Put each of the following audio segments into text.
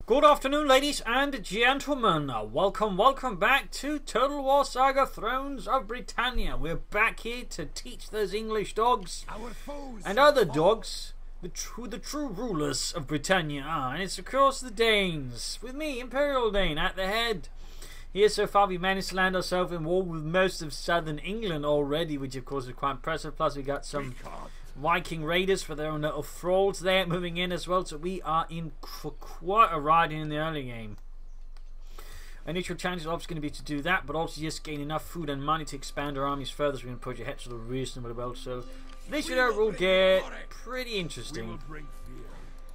Good afternoon, ladies and gentlemen. Welcome back to Total War Saga Thrones of Britannia. We're back here to teach those English dogs and other dogs the true rulers of Britannia are. And it's, of course, the Danes. With me, Imperial Dane, at the head. Here, so far, we managed to land ourselves in war with most of southern England already, which, of course, is quite impressive. Plus, we got some Viking raiders for their own little thralls there moving in as well, so we are in for quite a ride in the early game. Initial challenge is obviously going to be to do that, but also just gain enough food and money to expand our armies further, so we can push ahead sort of reasonably well. So this should overall get pretty interesting.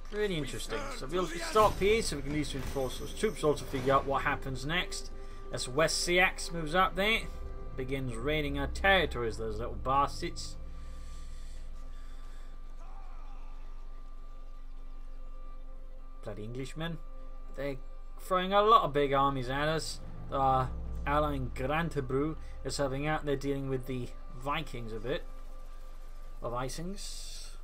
Pretty interesting. So we'll stop here so we can at least reinforce those troops, also figure out what happens next. As West Seax moves up there, begins raiding our territories, those little bastards. Bloody Englishmen. They're throwing a lot of big armies at us. Our ally in Grantebru is having out there dealing with the Vikings a bit. Of Isings.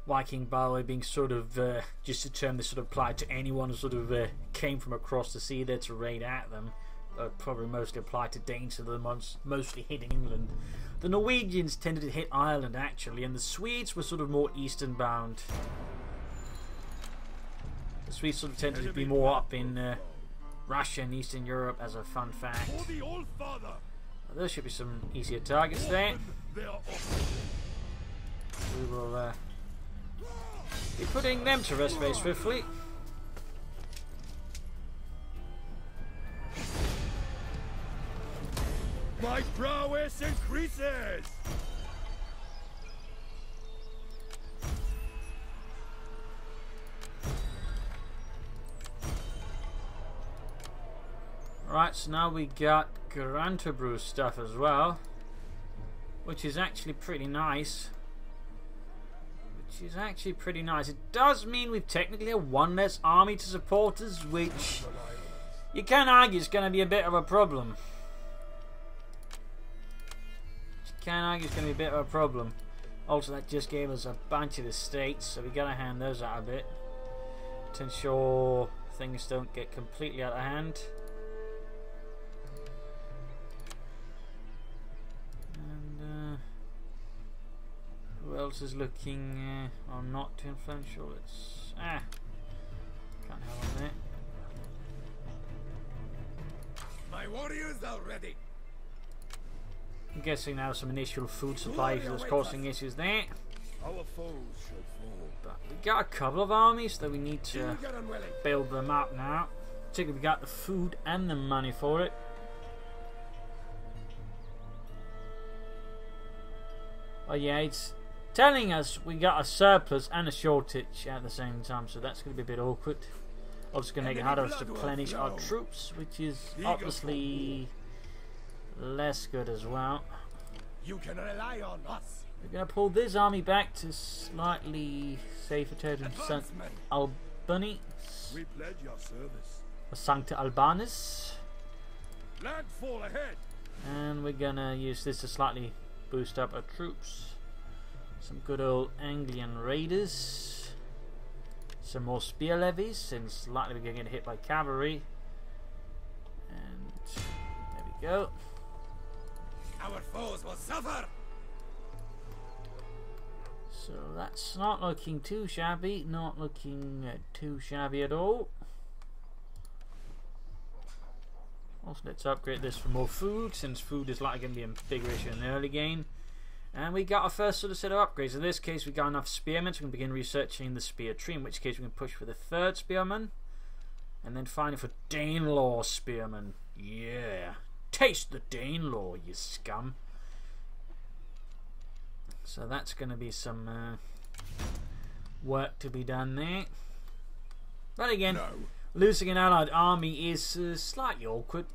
Viking, by the way, being sort of just a term that sort of applied to anyone who sort of came from across the sea there to raid at them. Probably mostly applied to Danes, so they're mostly hitting England. The Norwegians tended to hit Ireland actually, and the Swedes were sort of more eastern bound. The Swedes sort of tended to be more up in Russia and Eastern Europe, as a fun fact. There should be some easier targets there. We will be putting them to rest very swiftly. My prowess increases! Right, so now we got Grantebru stuff as well, which is actually pretty nice. It does mean we've technically have one less army to support us, which you can argue is going to be a bit of a problem. Also, that just gave us a bunch of estates, so we gotta hand those out a bit to ensure things don't get completely out of hand. And who else is looking not too influential? It's can't help on it. My warriors are ready. I'm guessing now some initial food supply is causing issues there. Our foes shall fall. But we got a couple of armies that we need to build them up now. Particularly we got the food and the money for it. Oh yeah, it's telling us we got a surplus and a shortage at the same time, so that's going to be a bit awkward. Also going to make it harder to replenish our troops, which is obviously less good as well. You can rely on us. We're going to pull this army back to slightly safer territory in St. Albany. We pledge your service. St. Albanus. Landfall ahead. And we're going to use this to slightly boost up our troops. Some good old Anglian raiders. Some more spear levies, since likely we're going to get hit by cavalry. And there we go. Our foes will suffer. So that's not looking too shabby. Not looking too shabby at all. Also, let's upgrade this for more food, since food is likely going to be a bigger issue in the early game. And we got our first sort of set of upgrades. In this case, we got enough spearmen, so we can begin researching the spear tree. In which case, we can push for the third spearman, and then finally for Danelaw spearmen. Yeah. Taste the Danelaw, you scum. So that's going to be some work to be done there. But again, losing an allied army is slightly awkward.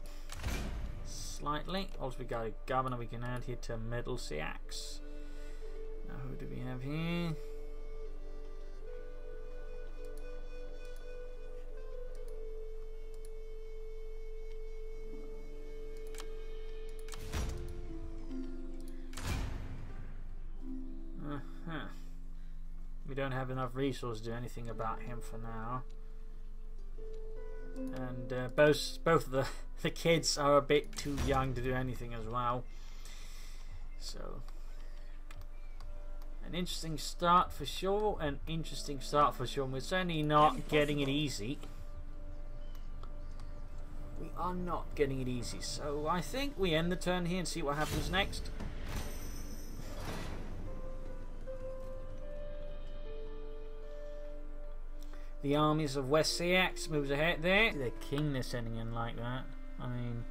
Slightly. Also, we got a governor we can add here to Middle Seax. Now, who do we have here? we don't have enough resources to do anything about him for now. And both of the kids are a bit too young to do anything as well. So, an interesting start for sure. An interesting start for sure. We're certainly not getting it easy. We are not getting it easy. So I think we end the turn here and see what happens next. The armies of West Saxon moves ahead there. The king they're sending in like that. I mean,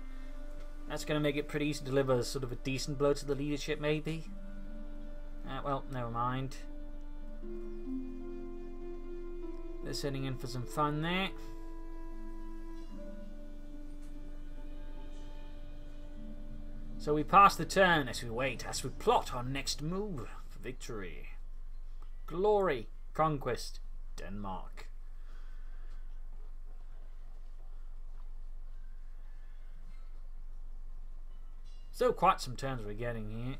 that's going to make it pretty easy to deliver sort of a decent blow to the leadership, maybe. Well, never mind. They're sending in for some fun there. So we pass the turn as we wait, as we plot our next move for victory. Glory, conquest, Denmark. Still quite some turns we're getting here.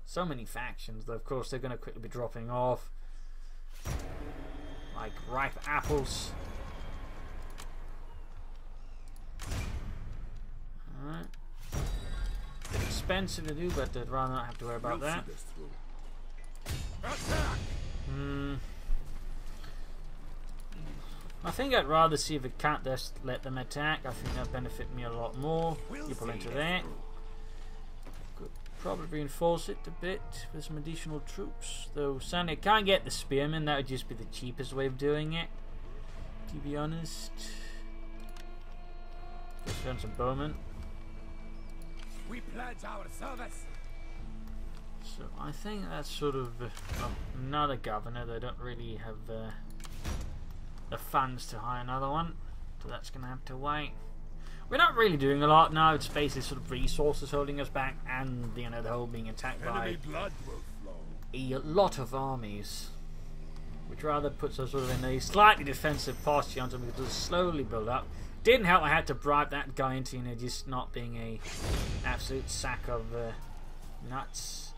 So many factions, though of course they're going to quickly be dropping off. Like ripe apples. Alright. Bit expensive to do, but I'd rather not have to worry about that. I think I'd rather see if it can't just let them attack. I think that'd benefit me a lot more. People into that. Probably reinforce it a bit with some additional troops. Though sadly I can't get the spearmen, that would just be the cheapest way of doing it, to be honest. Just done some bowmen. We pledge our service. So I think that's sort of another governor. They don't really have the funds to hire another one, so that's gonna have to wait. We're not really doing a lot now. It's basically sort of resources holding us back, and the whole being attacked by a lot of armies, which rather puts us sort of in a slightly defensive posture until we can just slowly build up. Didn't help I had to bribe that guy into just not being a absolute sack of nuts.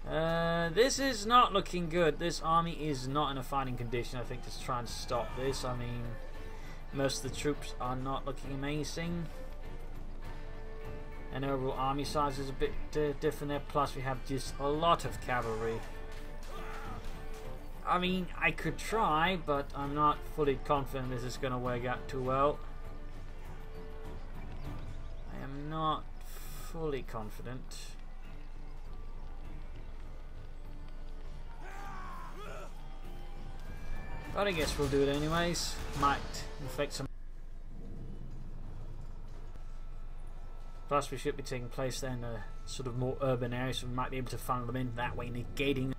This is not looking good. This army is not in a fighting condition, I think, to try and stop this. I mean, most of the troops are not looking amazing, and overall army size is a bit different there. Plus we have just a lot of cavalry. I mean, I could try, but I'm not fully confident this is going to work out too well. I am not fully confident. But I guess we'll do it anyways. Might inflict some. Plus we should be taking place there in a sort of more urban area, so we might be able to funnel them in that way, negating.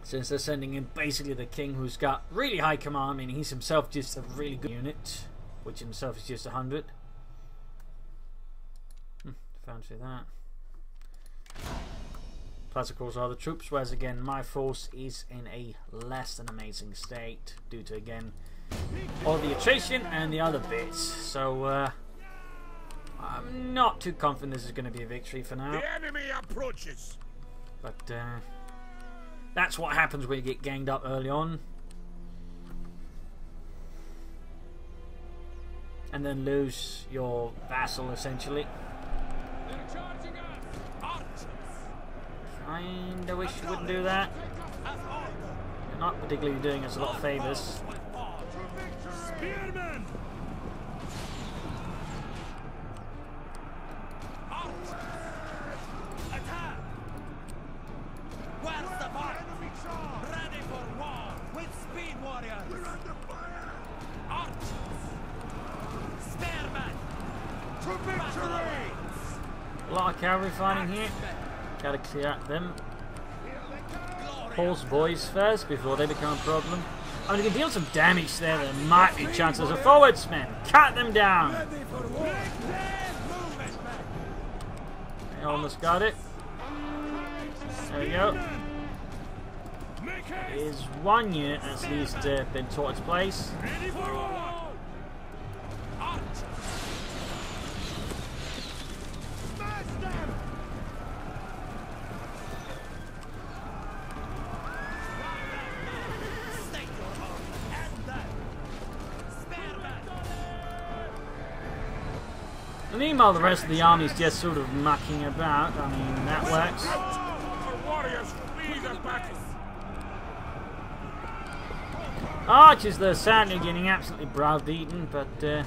Since they're sending in basically the king, who's got really high command. I mean, he's himself just a really good unit, which himself is just 100. Fancy that. Plus, of course, other troops, whereas again, my force is in a less than amazing state due to, again, all the attrition and the other bits. So, I'm not too confident this is going to be a victory for now. The enemy approaches. But, that's what happens when you get ganged up early on. And then lose your vassal, essentially. Kinda wish you wouldn't do that. You're not particularly doing us a lot of favours. Spearmen! Attack! Where's the fight? Ready for war with speed warriors! We're under fire! Archers! Spearmen! To victory! A lot of cavalry fighting here. Gotta clear out them horse boys first before they become a problem. I mean, you can deal some damage there. There might be chances of forwards, men. Cut them down. They almost got it. There we go. Is one unit that's at least been taught its place. And meanwhile, the rest of the army's just sort of mucking about. I mean, that works. Our warriors flee the battle. Archers, though, sadly getting absolutely browbeaten, but and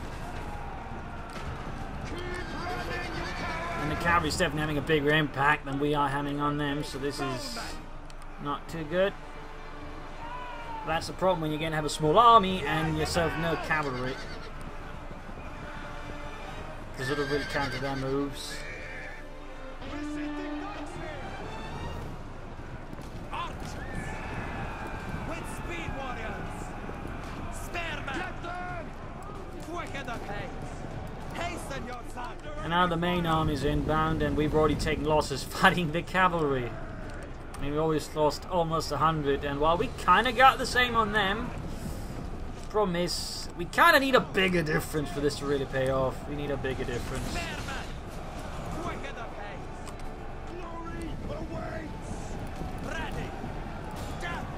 the cavalry's definitely having a bigger impact than we are having on them, so this is not too good. That's the problem when you're going to have a small army and yourself no cavalry to sort of really counter their moves. And now the main army's inbound, and we've already taken losses fighting the cavalry. I mean, we always lost almost 100, and while we kind of got the same on them, the problem is we kind of need a bigger difference for this to really pay off. We need a bigger difference.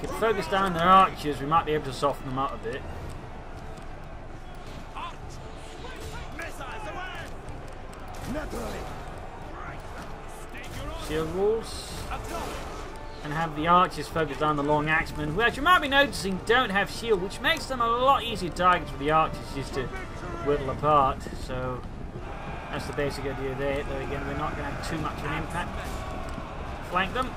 If we could focus down their archers, we might be able to soften them up a bit. Shield walls, and have the archers focus down the long axemen, who, as you might be noticing, don't have shield, which makes them a lot easier targets for the archers just to whittle apart. So that's the basic idea there. Though again, we're not going to have too much of an impact. Flank them.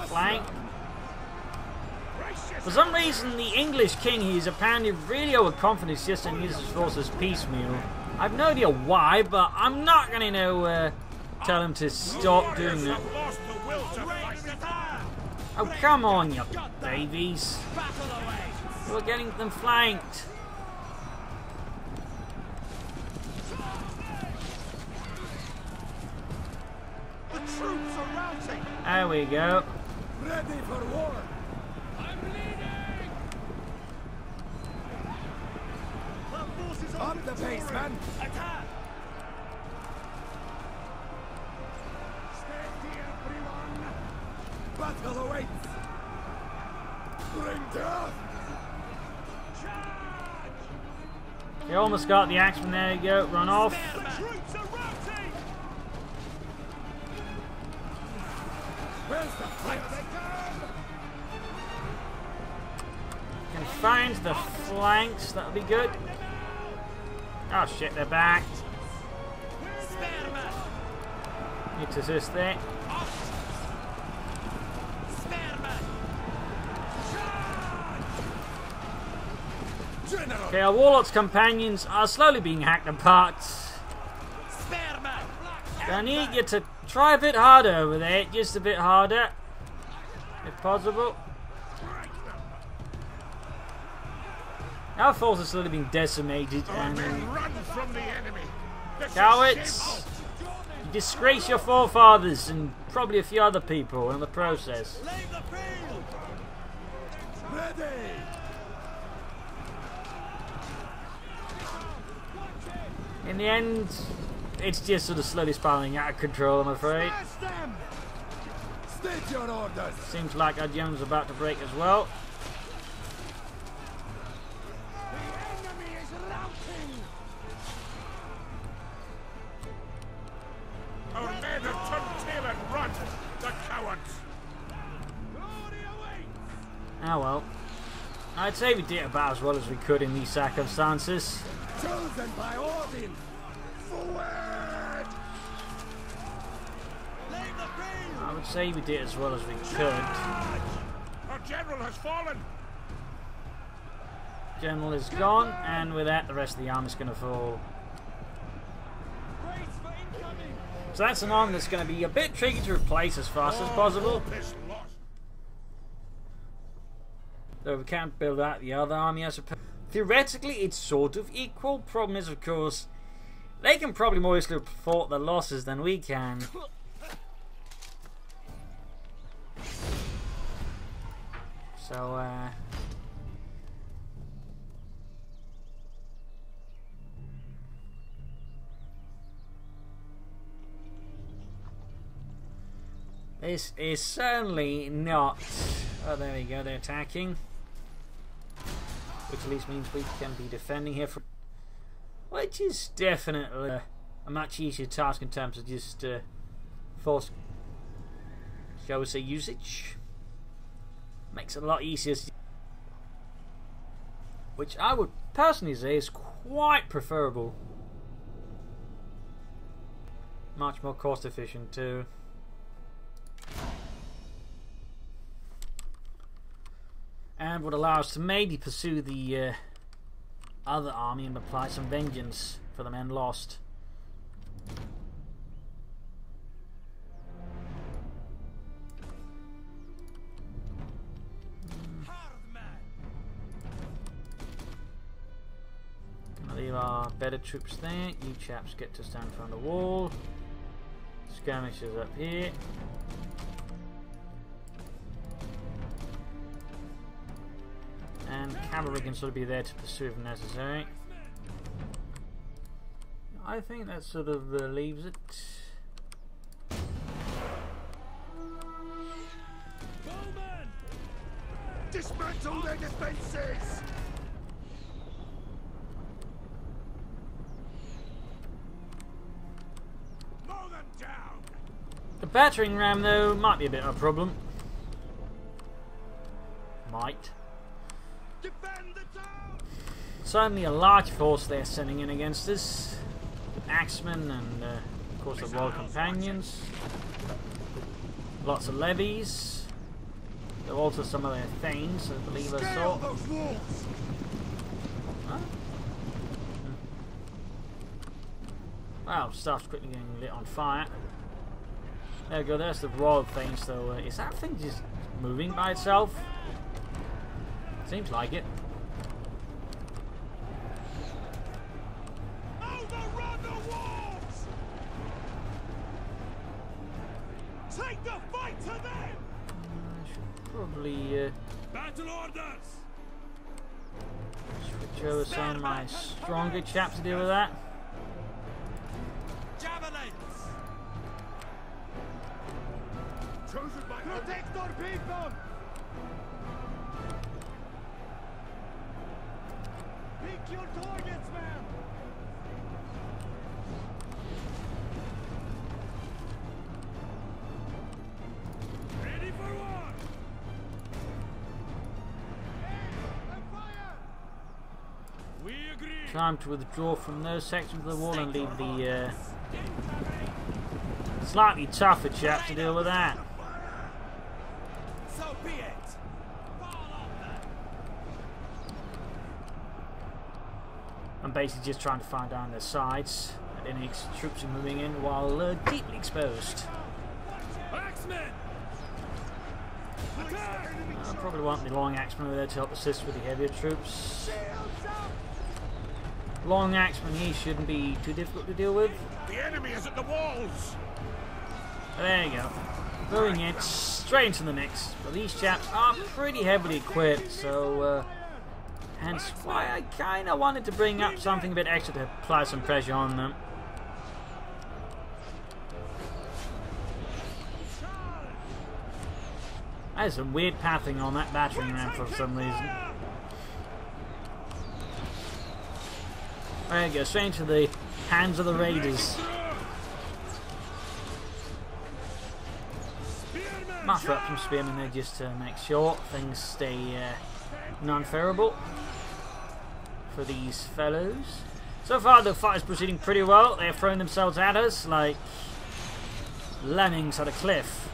Flank. For some reason, the English king, he's apparently really overconfident, just and uses his forces piecemeal. I've no idea why, but I'm not going to tell him to stop doing that. Oh, come on, you babies. We're getting them flanked. The troops are routing. There we go. Ready for war. I'm bleeding. Up the pace, man. Attack. Steady, everyone. Battle awaits. Bring death. Charge. You almost got the axeman. There you go. Run off. The troops are routing. Where's the fight? Can find the flanks. That'll be good. Oh shit, they're back. Need to assist there. Okay, our warlock's companions are slowly being hacked apart. I need you to try a bit harder over there, just a bit harder, if possible. Our force is slowly being decimated, and cowards, you disgrace your forefathers and probably a few other people in the process. In the end, it's just sort of slowly spiraling out of control, I'm afraid. Seems like our Jones are about to break as well. Our men have turned tail and run, the cowards! Ah well. I'd say we did about as well as we could in these circumstances. Chosen by Odin! Forward! I would say we did as well as we could. Our general has fallen! General is gone, and with that the rest of the army is going to fall. So that's an army that's going to be a bit tricky to replace as fast as possible. Though we can't build out the other army, I suppose. Theoretically, it's sort of equal. Problem is, of course, they can probably more easily report their losses than we can. So, this is certainly not... Oh, there we go, they're attacking. Which at least means we can be defending here. which is definitely a much easier task in terms of just force, shall we say, usage. Makes it a lot easier, which I would personally say is quite preferable. Much more cost efficient too. And would allow us to maybe pursue the other army and apply some vengeance for the men lost. I'll leave our better troops there. You chaps get to stand front of the wall. Skirmishers up here. And cavalry can sort of be there to pursue if necessary. I think that sort of leaves it. Bowman! Dismantle their defenses! Mow them down! The battering ram, though, might be a bit of a problem. Might. Defend the town! Certainly a large force they're sending in against us. Axemen and, of course, the Royal Companions. Lots of levies. There are also some of their thanes, I believe I saw. Those walls! Huh? Wow, stuff's quickly getting lit on fire. There we go, there's the Royal Thanes, so is that thing just moving by itself? Seems like it. Overrun the walls! Take the fight to them! I should probably Battle orders! switch over some of my stronger chaps to deal with that. Javelins! Chosen by protect our people! Pick your targets, man! Ready for war! Aim and fire! We agree! Time to withdraw from those sections of the wall and leave the slightly tougher chaps to deal with that. So be it! I'm basically just trying to find down their sides and any troops are moving in while deeply exposed. Axemen! Attack! I probably want the long axemen over there to help assist with the heavier troops. Long axemen here shouldn't be too difficult to deal with. The enemy is at the walls! There you go. Going in straight into the mix. But these chaps are pretty heavily equipped, so hence why I kind of wanted to bring up something a bit extra to apply some pressure on them. There's some weird pathing on that battering ram for some reason. There you go, straight into the hands of the raiders. Might throw up some spearmen there just to make sure things stay non-favorable for these fellows. So far the fight is proceeding pretty well. They're throwing themselves at us like lemmings at a cliff,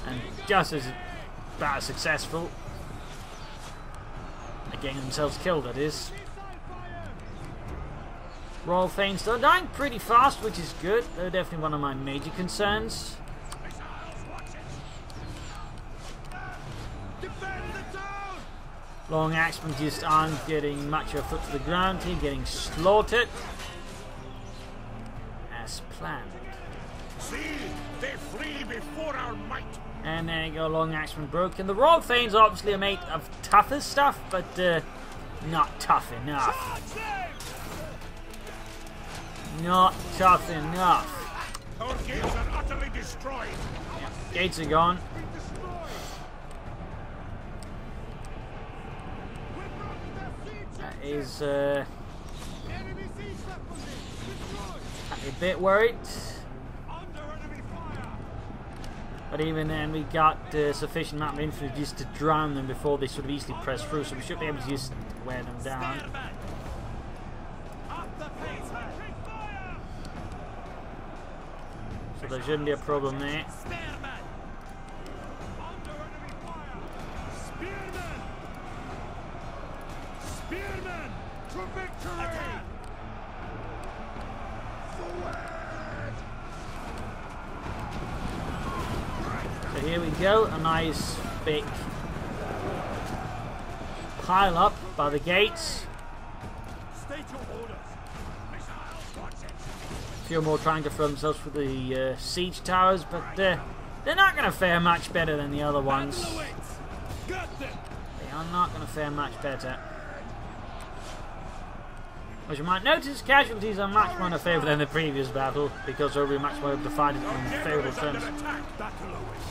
and just as about as successful at getting themselves killed, that is. Royal Thanes still dying pretty fast, which is good. They're definitely one of my major concerns. Long axemen just aren't getting much of a foot to the ground here, getting slaughtered as planned. See, they flee before our might. And there you go, long axemen broken. The Royal Thanes obviously are made of tougher stuff, but not tough enough. Not tough enough. Our gates are utterly destroyed. Yeah, gates are gone. That is A bit worried. But even then, we got sufficient amount of infantry just to drown them before they sort of easily press through, so we should be able to just wear them down. So there shouldn't be a problem there. Spearmen to victory! So here we go, a nice big pile up by the gates. A few more trying to throw themselves through the siege towers, but they're not going to fare much better than the other ones. They are not going to fare much better. As you might notice, casualties are much more in favour than the previous battle, because they were much more able to fight it on favourable terms.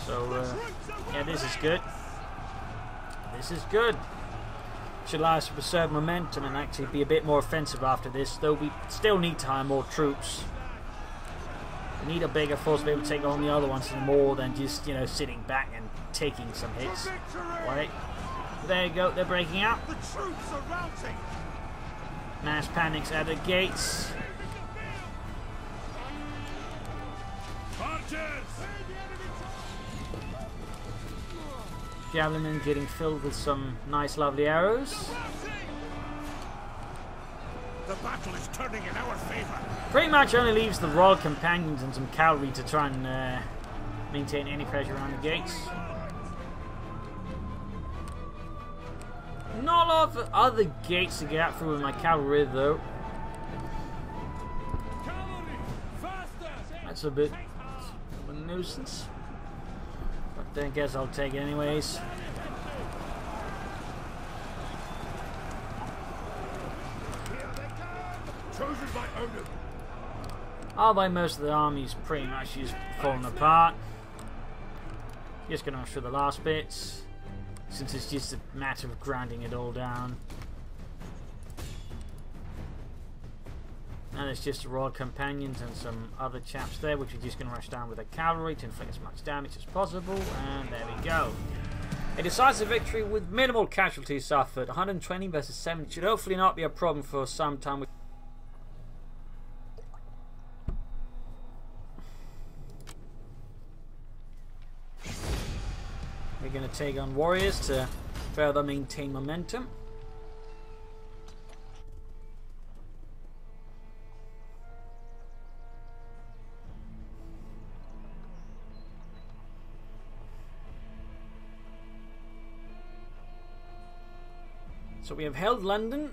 So, yeah, this is good. This is good. Should allow us to preserve momentum and actually be a bit more offensive after this, though we still need to hire more troops. We need a bigger force to be able to take on the other ones more than just, you know, sitting back and taking some hits. Wait. There you go, they're breaking out. The troops are routing. Mass panics at the gates. Javelin getting filled with some nice lovely arrows. The battle is turning in our favor. Pretty much only leaves the Royal Companions and some cavalry to try and maintain any pressure around the gates. Not a lot of other gates to get out through with my cavalry though. That's a bit of a nuisance. But I guess I'll take it anyways. Chosen by Odin. Although most of the army's pretty much just falling apart. Just gonna rush through the last bits, since it's just a matter of grinding it all down. Now there's just the Royal Companions and some other chaps there, which we're just going to rush down with the cavalry to inflict as much damage as possible, and there we go. A decisive victory with minimal casualties suffered. 120 versus 70 should hopefully not be a problem for some time. We're going to take on warriors to further maintain momentum. So we have held London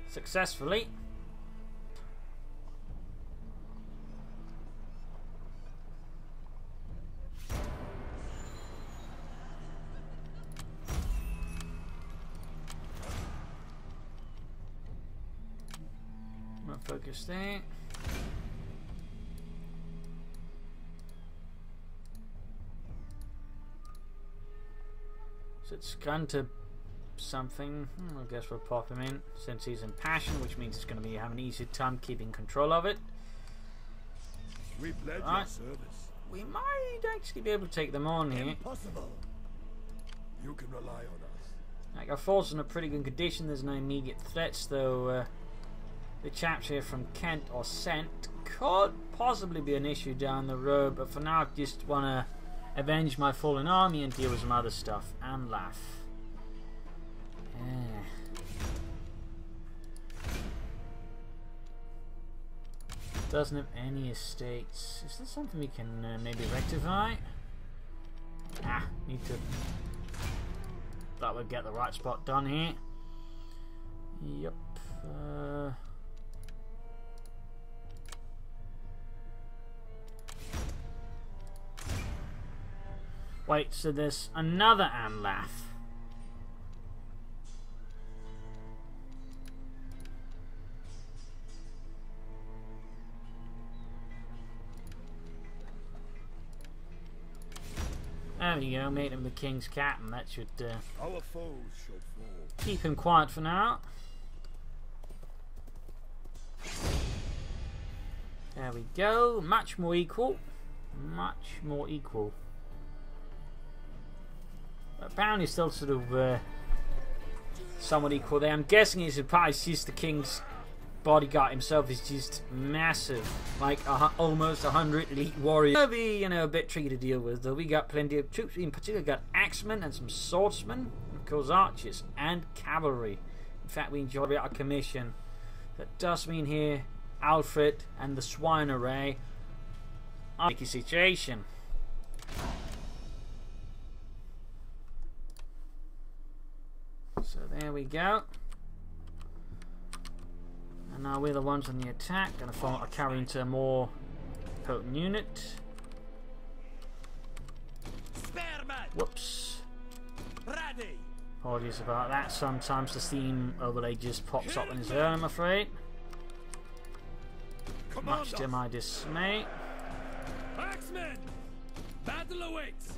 successfully. We'll focus there. So it's gone to something. I guess we'll pop him in since he's in passion, which means it's going to be having an easier time keeping control of it. We pledge your service. We might actually be able to take them on here. Impossible. You can rely on us. Like, our force in a pretty good condition. There's no immediate threats, though. The chaps here from Kent or Sent could possibly be an issue down the road, but for now I just want to avenge my fallen army and deal with some other stuff and laugh. Doesn't have any estates. Is this something we can maybe rectify? Need to. That would get the right spot done here. Yep. Wait, so there's another Anlaf. There we go, made him the king's cat, and that should our foes shall fall. keep him quiet for now. There we go. Much more equal. Much more equal. Apparently still sort of somewhat equal there. I'm guessing it's probably just the king's bodyguard himself is just massive. Like almost 100 elite warriors. It'll be, you know, a bit tricky to deal with, though. We got plenty of troops. In particular, got axemen and some swordsmen, of course archers, and cavalry. In fact, we enjoy our commission. That does mean here Alfred and the swine array are in a tricky situation. So there we go. And now we're the ones on the attack. Gonna follow a carry into a more potent unit. Whoops. Ready. Apologies about that. Sometimes the Steam overlay just pops up on its own, I'm afraid. Much to my dismay. Axemen! Battle awaits!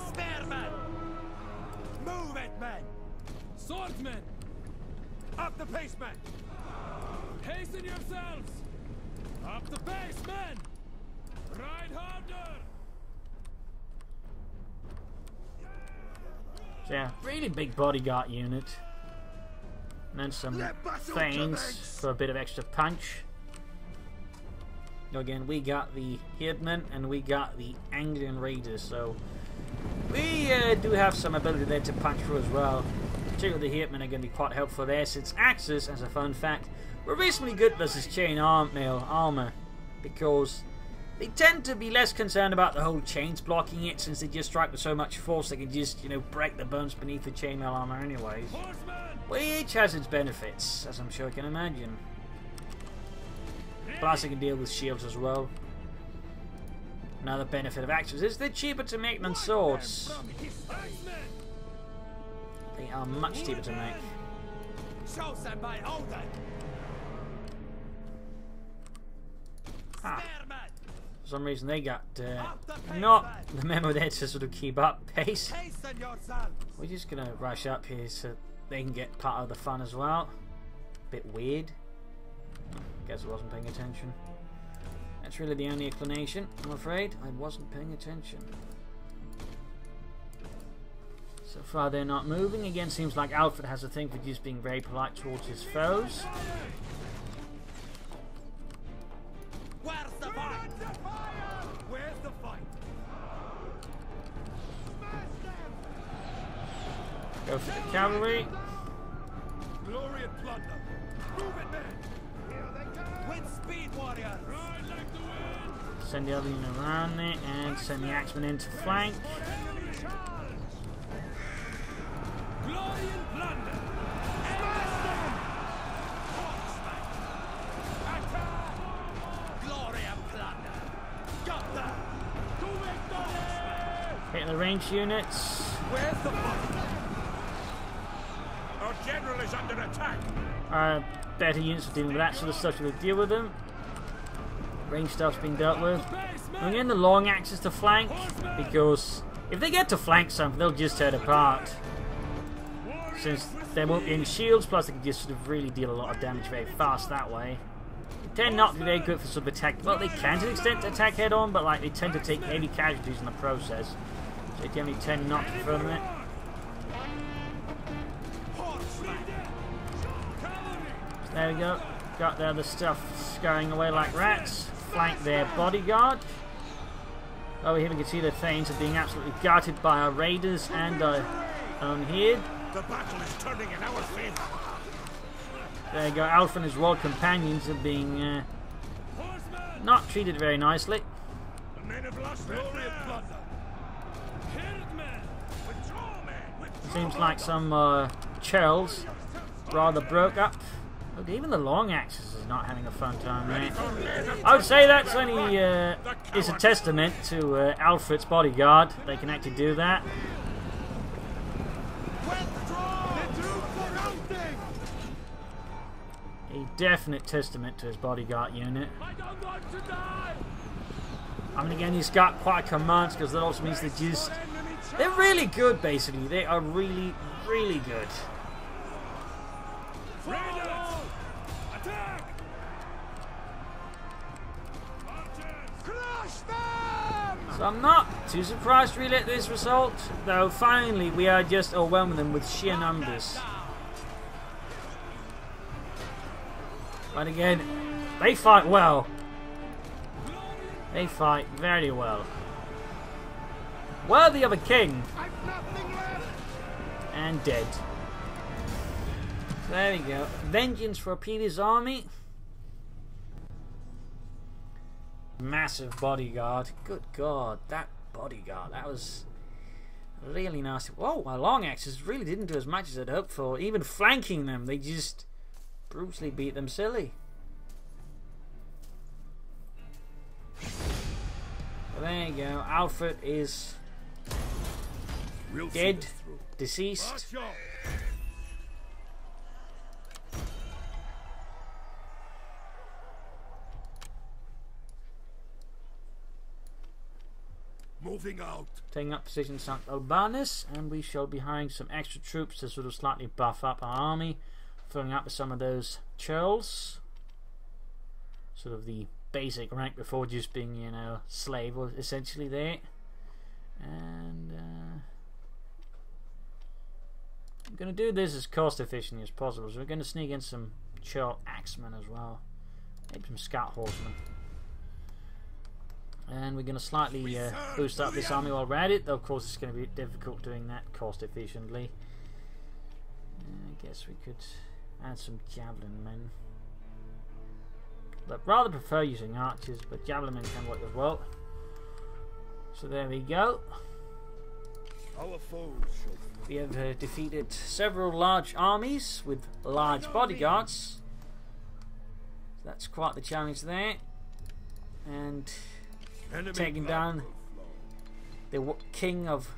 Spearmen! Move it, men! Swordsmen! Up the pace, men! Hasten yourselves! Up the pace, men! Ride harder! So yeah, really big bodyguard unit. And then some thanes for a bit of extra punch. Again, we got the Herdmen and we got the Anglian Raiders, so we do have some ability there to punch through as well. Particularly the Herdmen are going to be quite helpful there, since axes, as a fun fact, were reasonably good versus chain armor, because they tend to be less concerned about the whole chains blocking it, since they just strike with so much force they can just, you know, break the bones beneath the chainmail armor anyways. Which has its benefits, as I'm sure you can imagine. Plus, I can deal with shields as well. Another benefit of axes is they're cheaper to make than swords. They are much cheaper to make. Ah. For some reason they got not the memo there to sort of keep up pace. We're just gonna rush up here so they can get part of the fun as well. Bit weird. Guess I wasn't paying attention. That's really the only explanation, I'm afraid. I wasn't paying attention. So far they're not moving. Again, seems like Alfred has a thing for just being very polite towards his foes. Where's the fight? Where's the fight? Go for the cavalry. Glory and plunder. Move it, men. Here they come. With speed, warrior. Ride like the wind. Send the other unit around there and send the axemen in to flank. Glory and plunder. Glory and plunder. Got that. To victory. Hit the ranged units. Where's the fight? Our general is under attack. Better units for dealing with that sort of stuff to deal with them. Range stuff's been dealt with. Bring in the long axes to flank, because if they get to flank something, they'll just tear it apart. Since there won't be any shields, plus they can just sort of really deal a lot of damage very fast that way. They tend not to be very good for sort of attack. Well, they can to an extent to attack head on, but like they tend to take heavy casualties in the process. So they generally tend not to prefer it. There we go. Got the other stuff scurrying away like rats. Flank their bodyguard. Over here we can see the thanes are being absolutely gutted by our raiders and our own here. The battle is turning in our favor. There you go. Alfred and his royal companions are being not treated very nicely. The men have lost their glory and plunder. Seems like some churls rather broke up. Look, even the long axes is not having a fun time there. I would say that's only is a testament to Alfred's bodyguard. They can actually do that. A definite testament to his bodyguard unit. I mean, again, he's got quite a command skills. That also means they're really good, basically. They are really, really good. Raiders! Attack! Crush them! So I'm not too surprised really at this result, though finally we are just overwhelming them with sheer numbers. But again, they fight well. They fight very well. Worthy of a king. And dead. So there we go. Vengeance for a previous army. Massive bodyguard. Good God, that bodyguard. That was really nasty. Whoa, my long axes really didn't do as much as I'd hoped for. Even flanking them, they just brutally beat them silly. But there you go. Alfred is dead, deceased. Moving out. Taking up position in St. Albanus, and we shall be hiring some extra troops to sort of slightly buff up our army, filling up with some of those churls. Sort of the basic rank before just being, you know, slave or essentially there. And I'm going to do this as cost efficiently as possible, so we're going to sneak in some churl axemen as well, maybe some scout horsemen. And we're going to slightly boost up this army while we're at it, though of course it's going to be difficult doing that cost efficiently. I guess we could add some javelin men. But rather prefer using archers, but javelin men can work as well. So there we go. Our foes shall... We have defeated several large armies with large bodyguards. So that's quite the challenge there. And taking down the king of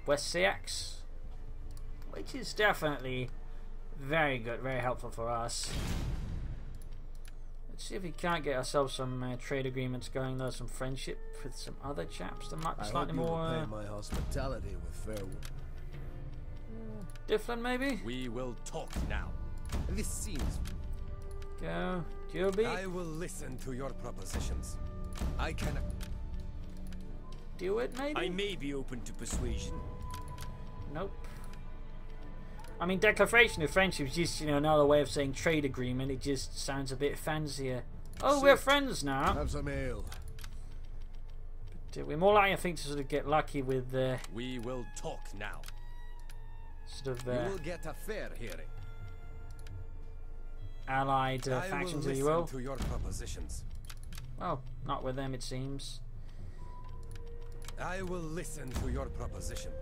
Wessex, which is definitely very good, very helpful for us. Let's see if we can't get ourselves some trade agreements going, though, some friendship with some other chaps that might be slightly more my hospitality with fair Difflin maybe? We will talk now. This seems... Go, Joby. I will listen to your propositions. I can... Do it maybe? I may be open to persuasion. Nope. I mean, declaration of friendship is just, you know, another way of saying trade agreement. It just sounds a bit fancier. Oh, we're friends now. Have some ale. But, we're more likely, I think, to sort of get lucky with we will talk now. Sort of you will get a fair hearing. Allied factions, if you will. To your propositions. Well, not with them, it seems. I will listen to your proposition.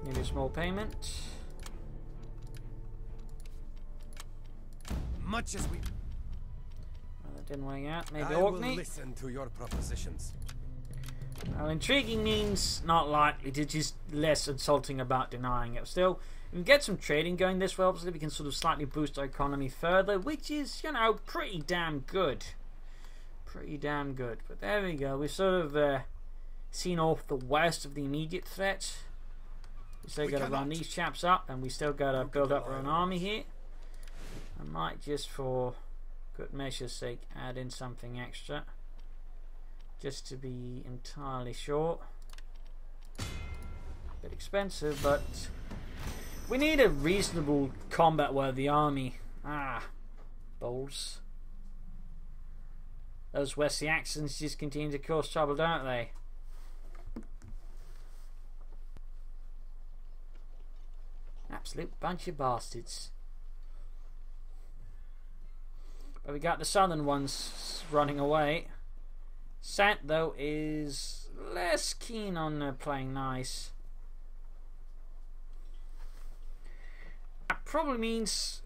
Maybe a small payment. Much as we... Well, that didn't work out. Maybe I will Orkney. listen to your propositions. Well, intriguing means not likely, to just less insulting about denying it. Still, we can get some trading going this way. Obviously, we can sort of slightly boost our economy further, which is, you know, pretty damn good. Pretty damn good. But there we go. We've sort of seen off the worst of the immediate threat. We still got to run these chaps up, and we still got to build up our own army here. I might just, for good measure's sake, add in something extra, just to be entirely sure. A bit expensive, but we need a reasonable combat-worthy army. Ah, balls. Those West Saxons just continue to cause trouble, don't they? Absolute bunch of bastards. But we got the southern ones running away. Sant, though, is less keen on playing nice. That probably means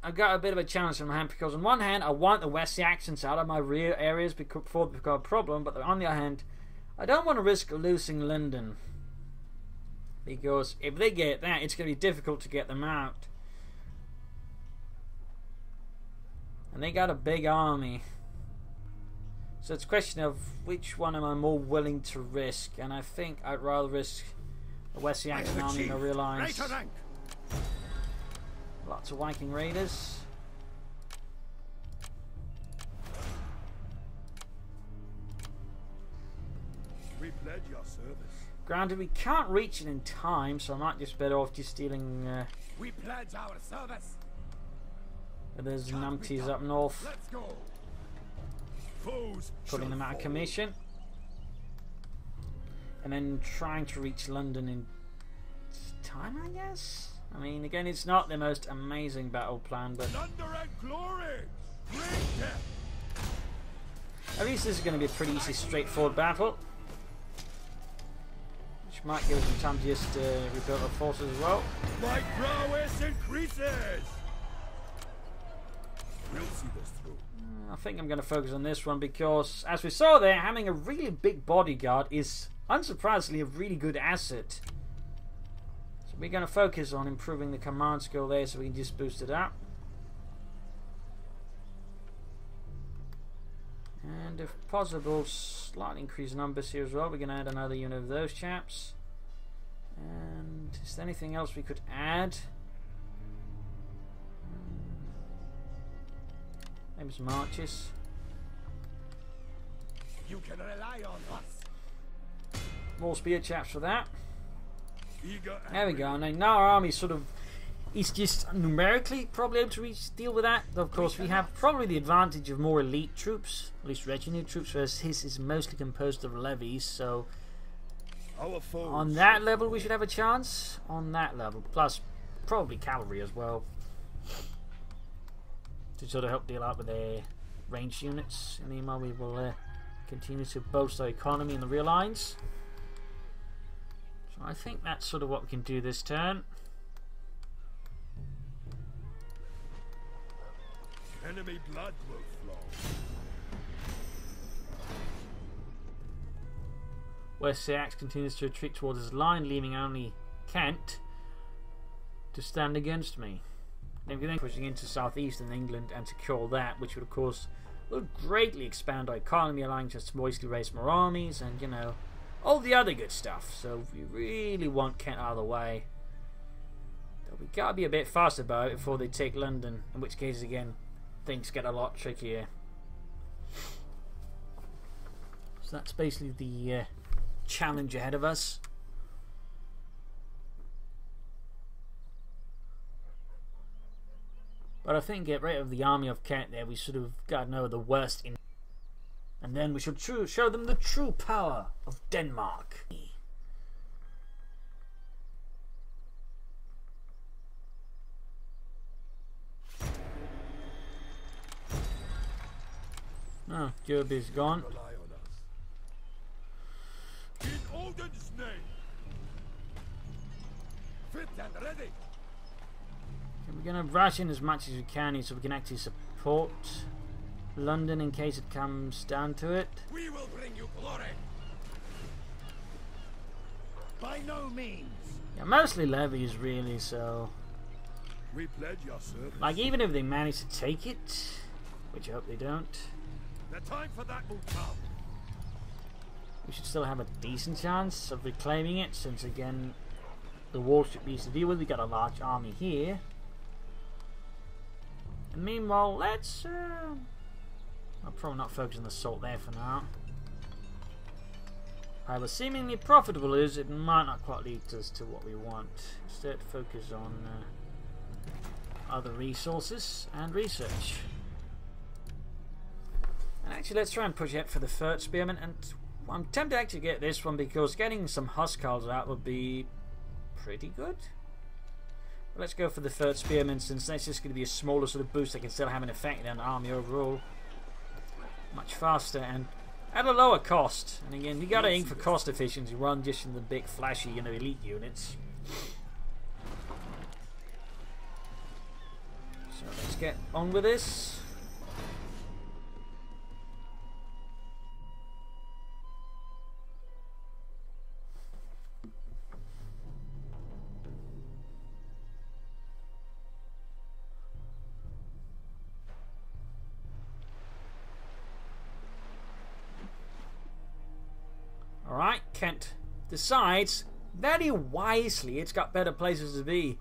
I've got a bit of a challenge in my hand, because on one hand I want the West Saxons out of my rear areas before they become a problem, but on the other hand I don't want to risk losing London, because if they get that, it's going to be difficult to get them out. And they got a big army. So it's a question of which one am I more willing to risk, and I think I'd rather risk the West Saxon army in a real alliance. Lots of Viking raiders. We pledge your service. Granted, we can't reach it in time, so I might just better off just stealing. We pledge our service. There's numpties up north. Let's go. Foes Putting them out of commission. And then trying to reach London in time, I guess? I mean, again, it's not the most amazing battle plan, but Thunder and glory. Bring death. at least this is going to be a pretty easy, straightforward battle. Which might give us some time to just rebuild our forces as well. My prowess increases. We'll see this through. I think I'm going to focus on this one because, as we saw there, having a really big bodyguard is, unsurprisingly, a really good asset. So we're going to focus on improving the command skill there so we can just boost it up. And if possible, slightly increase numbers here as well. We're going to add another unit of those chaps. And is there anything else we could add? Maybe some archers. You can rely on us. More spear chaps for that. Eager and There we go. And now our army sort of is just numerically probably able to deal with that. Though of course we have probably the advantage of more elite troops, at least retinue troops, whereas his is mostly composed of levies. So our foes. on that level we should have a chance. On that level, plus probably cavalry as well, to sort of help deal out with their ranged units. And meanwhile we will continue to boost our economy in the rear lines. So I think that's sort of what we can do this turn. Enemy blood will flow. Wessex continues to retreat towards his line, leaving only Kent to stand against me. Then we're then pushing into southeastern England and secure that, which would of course will greatly expand our economy, allowing us to mostly raise more armies and, you know, all the other good stuff. So if we really want Kent out of the way, we gotta be a bit fast about it before they take London, in which case again things get a lot trickier. So that's basically the challenge ahead of us. But I think get rid of the army of Kent there, we sort of got to know the worst in, and then we should show them the true power of Denmark. Oh, Job is gone. Rely on us. In Odin's name. Fit and ready. We're going to rush in as much as we can here so we can actually support London in case it comes down to it. We will bring you glory. By no means. Yeah, mostly levies really, so We pledge your service. like even if they manage to take it, which I hope they don't, The time for that will come. we should still have a decent chance of reclaiming it, since again the warship we used to deal with, we got a large army here. And meanwhile, let's I'll probably not focus on the assault there for now. However seemingly profitable is, it might not quite lead us to what we want. Instead focus on other resources and research. And actually let's try and push ahead for the third spearman, and I'm tempted to actually get this one because getting some Huskarls out would be pretty good. But let's go for the third spearman, since that's just going to be a smaller sort of boost that can still have an effect on the army overall. Much faster and at a lower cost. And again, you got to aim for cost efficiency, run just in the big flashy, you know, elite units. So let's get on with this. Alright, Kent decides very wisely it's got better places to be.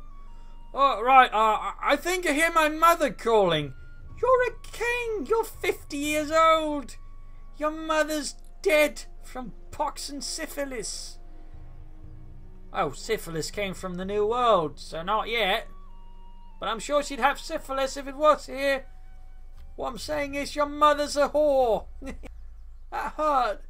Oh, right, I think I hear my mother calling. You're a king. You're 50 years old. Your mother's dead from pox and syphilis. Oh, syphilis came from the New World, so not yet. But I'm sure she'd have syphilis if it was here. What I'm saying is your mother's a whore. That hurt.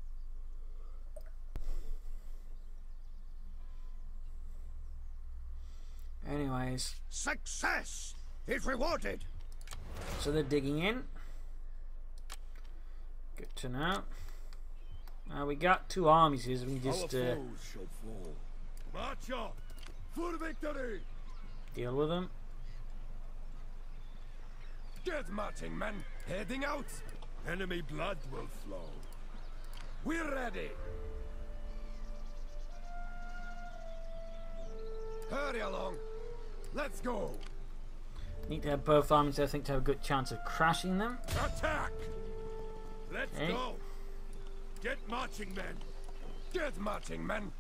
Anyways. Success is rewarded. So they're digging in. Good to know. We got two armies here, so we can just March on for victory. Deal with them. Get marching, men. Heading out. Enemy blood will flow. We're ready. Hurry along. Let's go. Need to have both armies, I think, to have a good chance of crashing them. Attack! Let's go. Get marching, men. Get marching, men.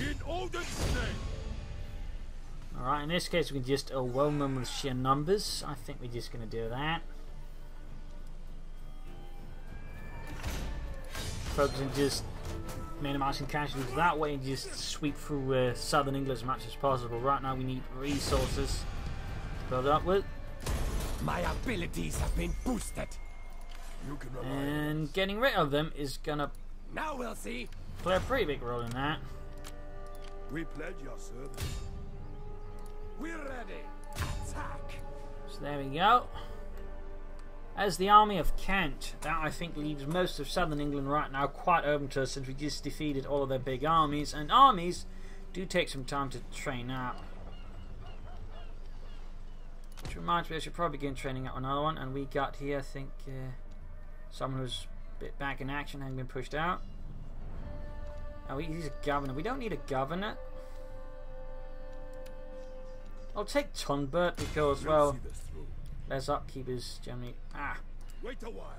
In Odin's name. Alright, in this case we can just overwhelm them with sheer numbers. I think we're just going to do that. Focusing just minimizing casualties that way and just sweep through southern England as much as possible. Right now we need resources to build up with. My abilities have been boosted. You can rely on And us. getting rid of them is going to Now we'll see. play a pretty big role in that. We pledge your service. We're ready. Attack. So there we go. As the army of Kent, that I think leaves most of southern England right now quite open to us since we just defeated all of their big armies. And armies do take some time to train up. Which reminds me, I should probably begin training up another one. And we got here, I think, someone who's a bit back in action, having been pushed out. Oh, he's a governor. We don't need a governor. I'll take Tunbert because, well, See this through. less upkeepers generally. Wait a while.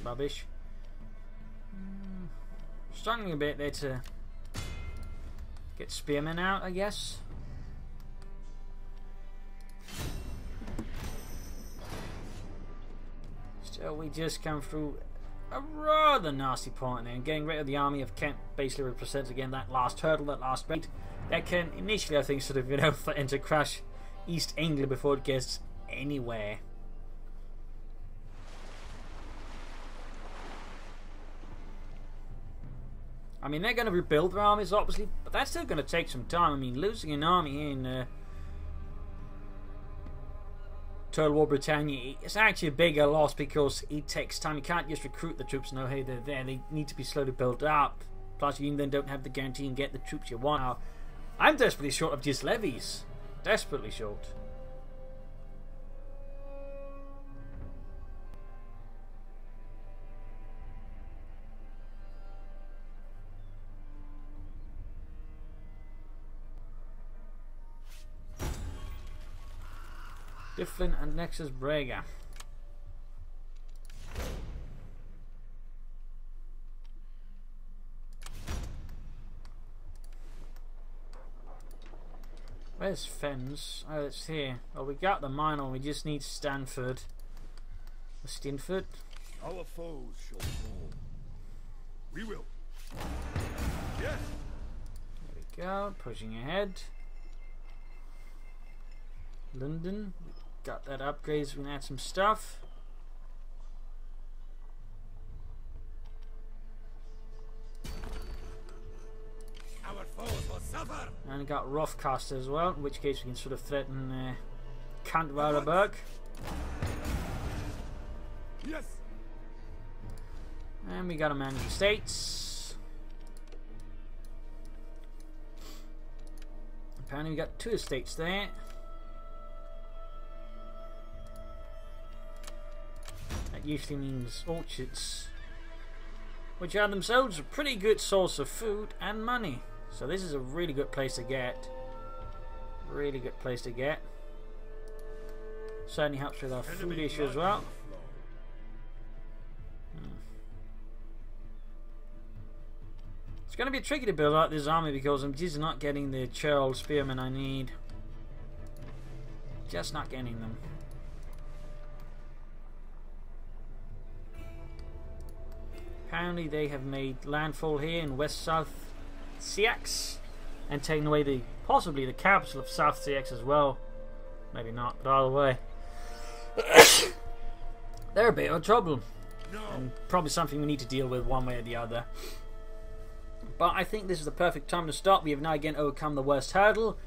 Rubbish. Struggling a bit there to get spearmen out, I guess. Still, we just come through a rather nasty point there, and getting rid of the army of Kent basically represents again that last hurdle, that last bait that can initially, I think, sort of, threaten to crash East England before it gets anywhere. I mean, they're going to rebuild their armies, obviously, but that's still going to take some time. I mean, losing an army in Total War Britannia, it's actually a bigger loss because it takes time. You can't just recruit the troops and know, hey, they're there. They need to be slowly built up. Plus, you then don't have the guarantee and get the troops you want. Now, I'm desperately short of just levies. Desperately short. Difflin and Nexus Brega. Where's Fens? Oh, it's here. Well, we got the minor. We just need Stanford. Stinford. Our foes shall fall. We will. Yes. There we go. Pushing ahead. London. Got that upgrades. We can add some stuff. Our foes will suffer. And we got Roughcaster as well, in which case we can sort of threaten Canterbury. Yes. And we got to manage the states. Apparently we got 2 estates there. That usually means orchards, which are themselves a pretty good source of food and money. So this is a really good place to get. Really good place to get. Certainly helps with our food issue as well. It's going to be tricky to build out this army because I'm just not getting the Churl spearmen I need. Just not getting them. Apparently they have made landfall here in West-South Cx and taken away possibly the capital of South Cx as well. Maybe not, but either way. They're a bit of trouble. And probably something we need to deal with one way or the other. But I think this is the perfect time to stop. We have now again overcome the worst hurdle.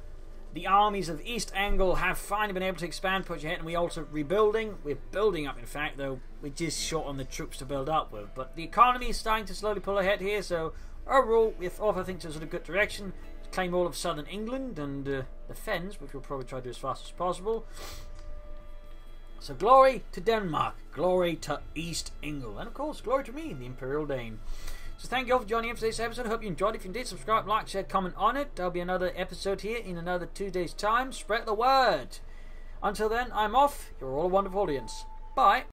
The armies of East Engle have finally been able to expand, push ahead, and we're also rebuilding. We're building up, in fact, though we're just short on the troops to build up with. But the economy is starting to slowly pull ahead here, so overall, with off, I think it's in a good direction. Claim all of southern England and the Fens, which we'll probably try to do as fast as possible. So glory to Denmark, glory to East Engle, and of course, glory to me, the Imperial Dane. So thank you all for joining in for today's episode. I hope you enjoyed it. If you did, subscribe, like, share, comment on it. There'll be another episode here in another 2 days' time. Spread the word. Until then, I'm off. You're all a wonderful audience. Bye.